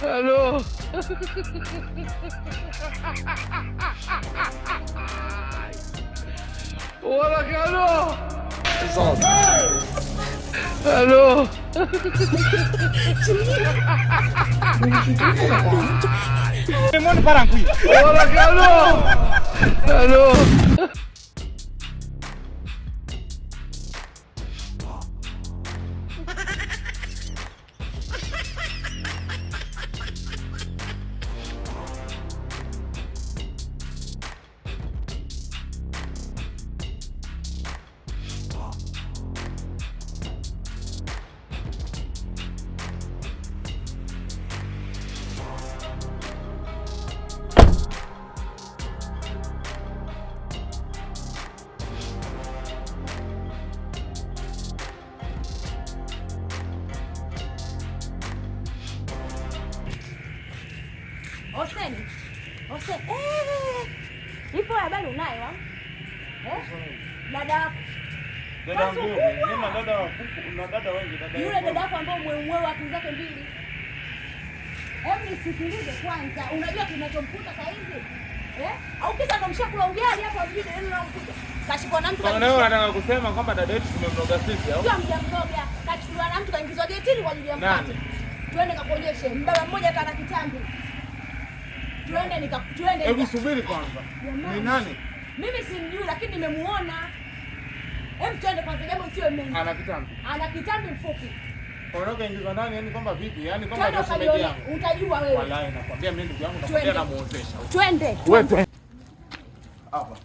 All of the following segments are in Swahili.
Halo. Wala kano. Halo. Demônio Barangui. Wala kano. Halo. Oseni. Ipo habari unayo? Dada. Dada nguvu. Mimi na dada wa kuku, na dada wengi dada. Yule dada yako ambaye mwewe akili zake mbili. Hebu nisikilize kwanza. Unajua kinachomkuta saa hizi? Au kisa ndo mshakula ugali hapa mjini neno la mkuta. Kashikwa na mtu. Kwa nini unataka kusema kwamba dada yetu tumemroga sisi au? Sio mjamroga. Kachukua na mtu kaingizwa getini kwa ajili ya mkate. Twende nikakuonyeshe. Mbaba mmoja kana kitambi. Twende. Hebu subiri kwanza. Ni nani? Mimi simjui lakini nimemuona. Hebu twende kwanza jambo sio mimi. Ana kitambi mfupi. Oroka ingizwa ndani yani kwamba vipi? Yani kwamba ndio shemeji yangu. Utajua wewe. Wallahi nakwambia mimi ndugu yangu nakwambia namuozesha. Twende. Wewe. Hapa.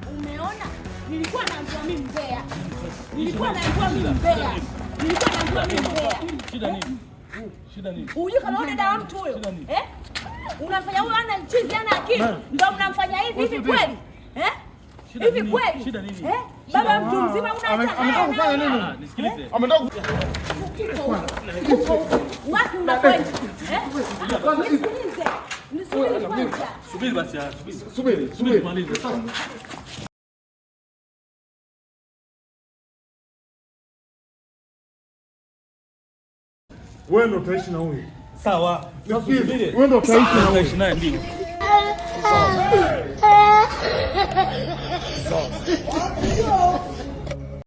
Umeona? Nilikuwa naambiwa mimi mbea. Nilikuwa naambiwa mimi mbea. Shida nini? Unajua kama wewe dada wa mtu huyo? Unamfanya huyo ana chizi ana akili. Ndio mnamfanya hivi kweli? Hivi kweli? Shida nini? Baba mtu mzima Amefanya nini? Nisikilize. Ametoka wapi unakwenda? Nisikilize kwanza. Subiri basi, subiri. Maliza. Wewe ndo utaishi na huyu. Sawa. Wewe ndo utaishi naye ndio. Sawa.